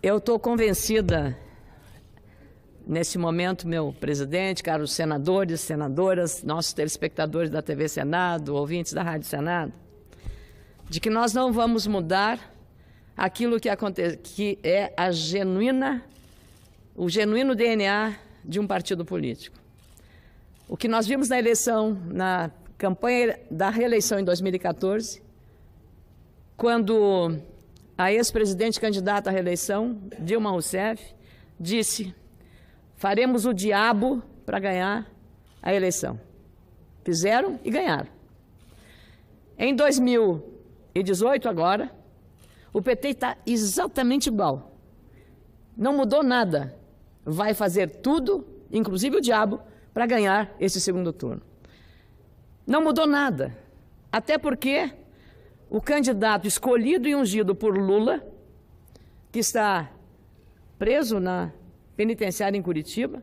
Eu estou convencida, nesse momento, meu presidente, caros senadores, senadoras, nossos telespectadores da TV Senado, ouvintes da Rádio Senado, de que nós não vamos mudar aquilo que é o genuíno DNA de um partido político. O que nós vimos na eleição, na campanha da reeleição em 2014, quando a ex-presidente candidata à reeleição, Dilma Rousseff, disse: faremos o diabo para ganhar a eleição. Fizeram e ganharam. Em 2018, agora, o PT está exatamente igual. Não mudou nada. Vai fazer tudo, inclusive o diabo, para ganhar esse segundo turno. Não mudou nada. Até porque o candidato escolhido e ungido por Lula, que está preso na penitenciária em Curitiba,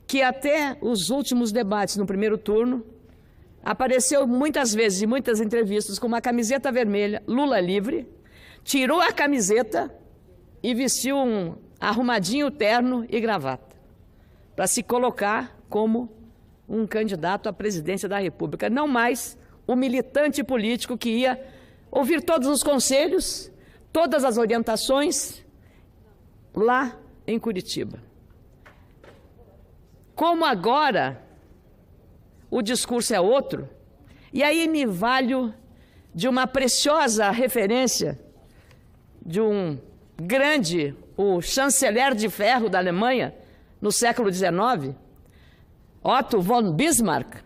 que até os últimos debates no primeiro turno apareceu muitas vezes em muitas entrevistas com uma camiseta vermelha, Lula livre, tirou a camiseta e vestiu um arrumadinho terno e gravata, para se colocar como um candidato à presidência da República, não mais o militante político que ia ouvir todos os conselhos, todas as orientações lá em Curitiba. Como agora o discurso é outro, e aí me valho de uma preciosa referência de um grande, o chanceler de ferro da Alemanha, no século XIX, Otto von Bismarck,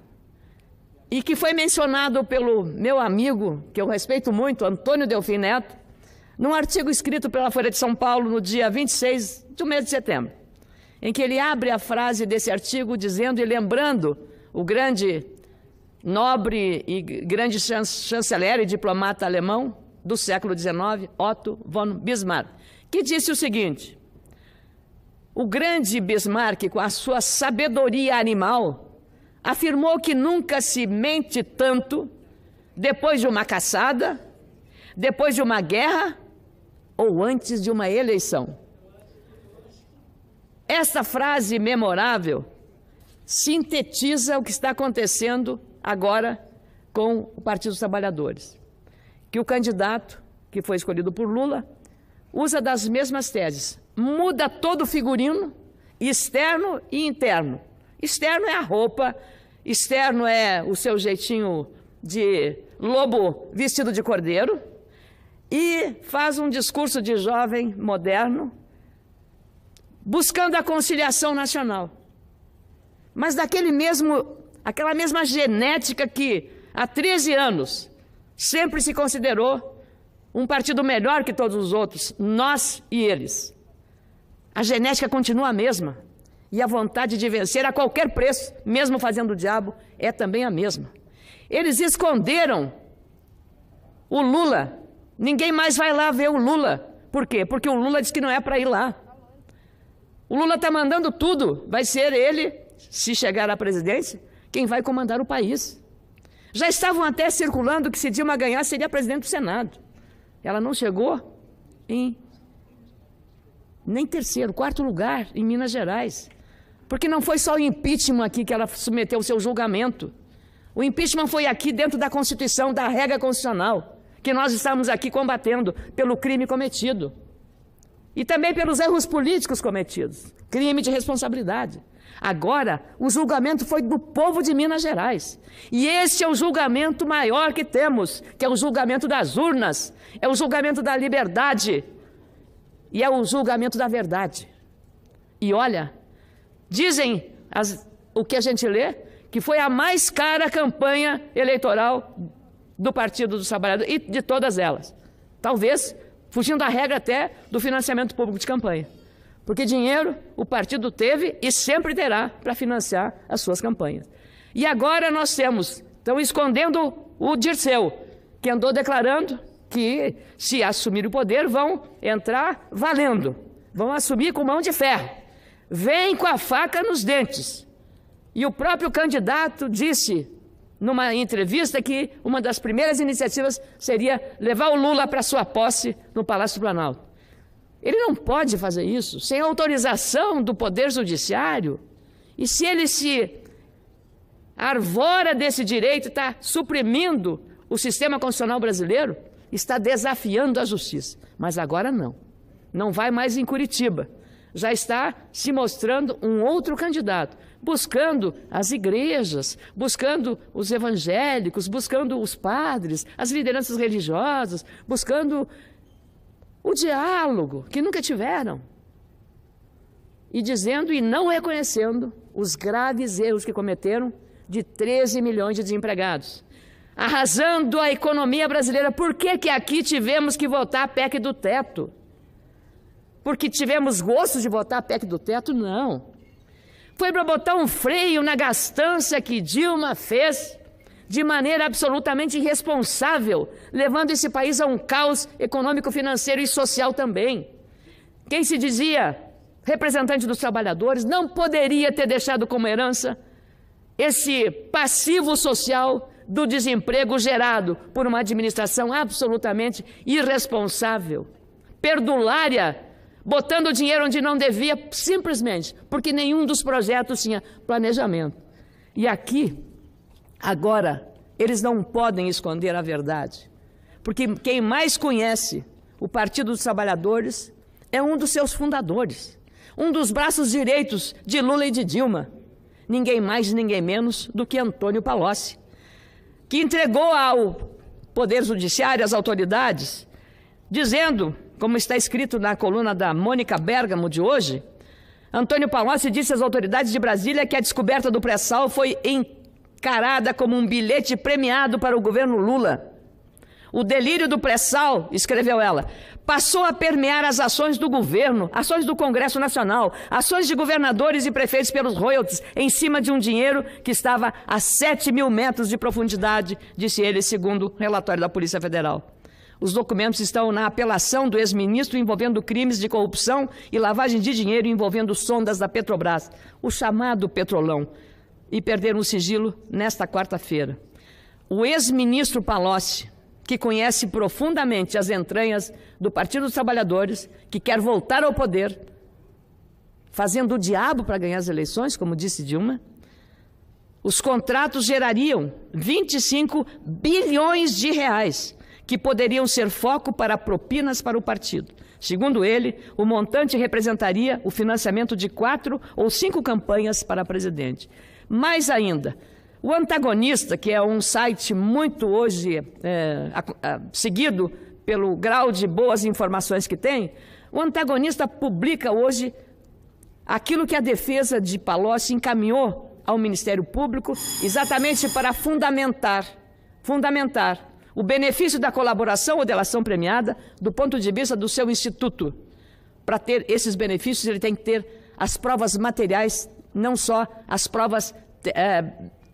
e que foi mencionado pelo meu amigo, que eu respeito muito, Antônio Delfim Neto, num artigo escrito pela Folha de São Paulo no dia 26 do mês de setembro, em que ele abre a frase desse artigo dizendo e lembrando o grande, nobre e grande chanceler e diplomata alemão do século XIX, Otto von Bismarck, que disse o seguinte: o grande Bismarck, com a sua sabedoria animal, afirmou que nunca se mente tanto depois de uma caçada, depois de uma guerra ou antes de uma eleição. Esta frase memorável sintetiza o que está acontecendo agora com o Partido dos Trabalhadores. Que o candidato, que foi escolhido por Lula, usa das mesmas teses, muda todo o figurino, externo e interno. Externo é a roupa, externo é o seu jeitinho de lobo vestido de cordeiro, e faz um discurso de jovem moderno, buscando a conciliação nacional. Mas aquela mesma genética que há 13 anos sempre se considerou um partido melhor que todos os outros, nós e eles. A genética continua a mesma. E a vontade de vencer a qualquer preço, mesmo fazendo o diabo, é também a mesma. Eles esconderam o Lula. Ninguém mais vai lá ver o Lula. Por quê? Porque o Lula disse que não é para ir lá. O Lula está mandando tudo. Vai ser ele, se chegar à presidência, quem vai comandar o país. Já estavam até circulando que se Dilma ganhar, seria presidente do Senado. Ela não chegou nem terceiro, quarto lugar em Minas Gerais. Porque não foi só o impeachment aqui que ela submeteu o seu julgamento. O impeachment foi aqui dentro da Constituição, da regra constitucional, que nós estamos aqui combatendo pelo crime cometido. E também pelos erros políticos cometidos, crime de responsabilidade. Agora, o julgamento foi do povo de Minas Gerais. E esse é o julgamento maior que temos, que é o julgamento das urnas, é o julgamento da liberdade e é o julgamento da verdade. E olha, dizem o que a gente lê, que foi a mais cara campanha eleitoral do Partido dos Trabalhadores e de todas elas. Talvez fugindo da regra até do financiamento público de campanha. Porque dinheiro o partido teve e sempre terá para financiar as suas campanhas. E agora nós estão escondendo o Dirceu, que andou declarando que, se assumir o poder, vão entrar valendo, vão assumir com mão de ferro. Vem com a faca nos dentes. E o próprio candidato disse, numa entrevista, que uma das primeiras iniciativas seria levar o Lula para sua posse no Palácio do Planalto. Ele não pode fazer isso sem autorização do Poder Judiciário. E se ele se arvora desse direito, está suprimindo o sistema constitucional brasileiro, está desafiando a justiça. Mas agora não. Não vai mais em Curitiba. Já está se mostrando um outro candidato, buscando as igrejas, buscando os evangélicos, buscando os padres, as lideranças religiosas, buscando o diálogo, que nunca tiveram. E dizendo e não reconhecendo os graves erros que cometeram de 13 milhões de desempregados. Arrasando a economia brasileira. Por que aqui tivemos que votar a PEC do teto? Porque tivemos gosto de votar a PEC do teto? Não. Foi para botar um freio na gastança que Dilma fez de maneira absolutamente irresponsável, levando esse país a um caos econômico, financeiro e social também. Quem se dizia representante dos trabalhadores não poderia ter deixado como herança esse passivo social do desemprego gerado por uma administração absolutamente irresponsável, perdulária, botando dinheiro onde não devia, simplesmente porque nenhum dos projetos tinha planejamento. E aqui, agora, eles não podem esconder a verdade, porque quem mais conhece o Partido dos Trabalhadores é um dos seus fundadores, um dos braços direitos de Lula e de Dilma, ninguém mais, ninguém menos do que Antônio Palocci, que entregou ao Poder Judiciário, às autoridades, dizendo, como está escrito na coluna da Mônica Bergamo de hoje, Antônio Palocci disse às autoridades de Brasília que a descoberta do pré-sal foi encarada como um bilhete premiado para o governo Lula. O delírio do pré-sal, escreveu ela, passou a permear as ações do governo, ações do Congresso Nacional, ações de governadores e prefeitos pelos royalties, em cima de um dinheiro que estava a 7.000 metros de profundidade, disse ele, segundo o relatório da Polícia Federal. Os documentos estão na apelação do ex-ministro envolvendo crimes de corrupção e lavagem de dinheiro envolvendo sondas da Petrobras, o chamado Petrolão, e perderam o sigilo nesta quarta-feira. O ex-ministro Palocci, que conhece profundamente as entranhas do Partido dos Trabalhadores, que quer voltar ao poder, fazendo o diabo para ganhar as eleições, como disse Dilma, os contratos gerariam 25 bilhões de reais, que poderiam ser foco para propinas para o partido. Segundo ele, o montante representaria o financiamento de 4 ou 5 campanhas para presidente. Mais ainda, o Antagonista, que é um site muito hoje seguido pelo grau de boas informações que tem, o Antagonista publica hoje aquilo que a defesa de Palocci encaminhou ao Ministério Público exatamente para fundamentar o benefício da colaboração ou delação premiada do ponto de vista do seu instituto. Para ter esses benefícios, ele tem que ter as provas materiais, não só as provas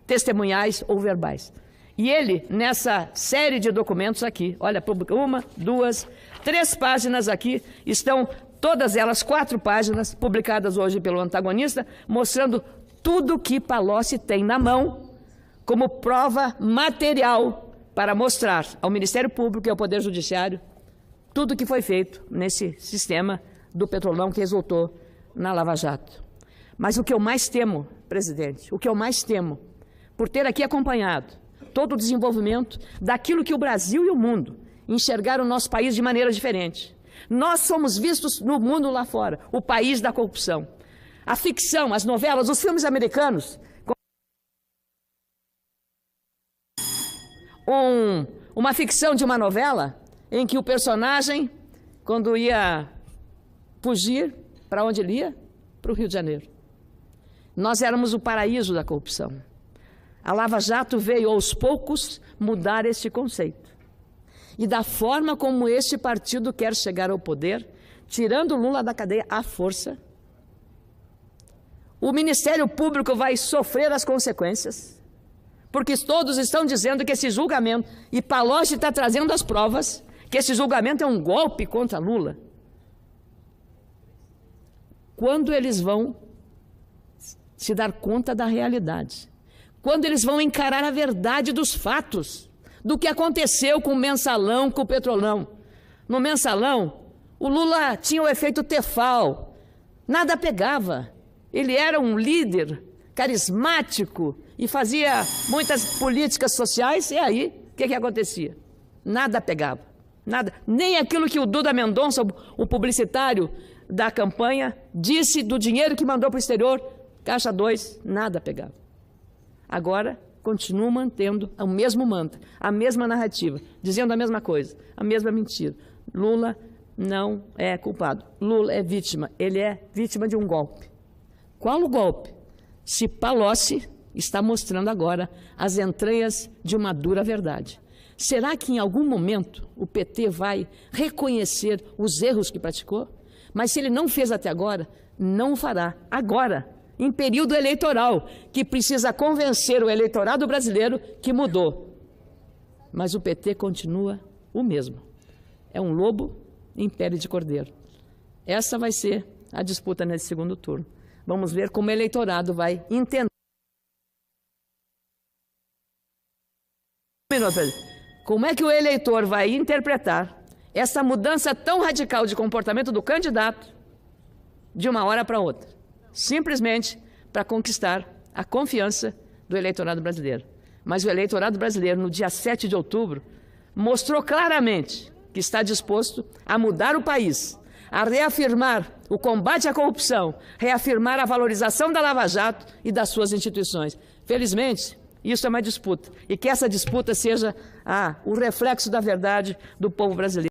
testemunhais ou verbais. E ele, nessa série de documentos aqui, olha, 1, 2, 3 páginas aqui, estão todas elas, 4 páginas, publicadas hoje pelo Antagonista, mostrando tudo que Palocci tem na mão como prova material para mostrar ao Ministério Público e ao Poder Judiciário tudo o que foi feito nesse sistema do Petrolão que resultou na Lava Jato. Mas o que eu mais temo, presidente, o que eu mais temo, por ter aqui acompanhado todo o desenvolvimento daquilo que o Brasil e o mundo enxergaram o nosso país de maneira diferente. Nós somos vistos no mundo lá fora, o país da corrupção. A ficção, as novelas, os filmes americanos, uma ficção de uma novela em que o personagem, quando ia fugir, para onde ele ia? Para o Rio de Janeiro. Nós éramos o paraíso da corrupção. A Lava Jato veio aos poucos mudar este conceito. E da forma como este partido quer chegar ao poder, tirando Lula da cadeia à força, o Ministério Público vai sofrer as consequências, porque todos estão dizendo que esse julgamento, e Palocci está trazendo as provas, que esse julgamento é um golpe contra Lula. Quando eles vão se dar conta da realidade, quando eles vão encarar a verdade dos fatos, do que aconteceu com o Mensalão, com o Petrolão. No Mensalão, O Lula tinha o efeito Tefal, nada pegava. Ele era um líder carismático e fazia muitas políticas sociais, e aí, o que acontecia? Nada pegava, nada. Nem aquilo que o Duda Mendonça, o publicitário da campanha, disse do dinheiro que mandou para o exterior, Caixa 2, nada pegava. Agora, continuam mantendo o mesmo mantra, a mesma narrativa, dizendo a mesma coisa, a mesma mentira. Lula não é culpado. Lula é vítima. Ele é vítima de um golpe. Qual o golpe? Se Palocci está mostrando agora as entranhas de uma dura verdade. Será que em algum momento o PT vai reconhecer os erros que praticou? Mas se ele não fez até agora, não o fará agora, em período eleitoral, que precisa convencer o eleitorado brasileiro que mudou. Mas o PT continua o mesmo. É um lobo em pele de cordeiro. Essa vai ser a disputa nesse segundo turno. Vamos ver como o eleitorado vai entender. Como é que o eleitor vai interpretar essa mudança tão radical de comportamento do candidato de uma hora para outra? Simplesmente para conquistar a confiança do eleitorado brasileiro. Mas o eleitorado brasileiro, no dia 7 de outubro, mostrou claramente que está disposto a mudar o país, a reafirmar o combate à corrupção, reafirmar a valorização da Lava Jato e das suas instituições. Felizmente, isso é uma disputa, e que essa disputa seja o reflexo da verdade do povo brasileiro.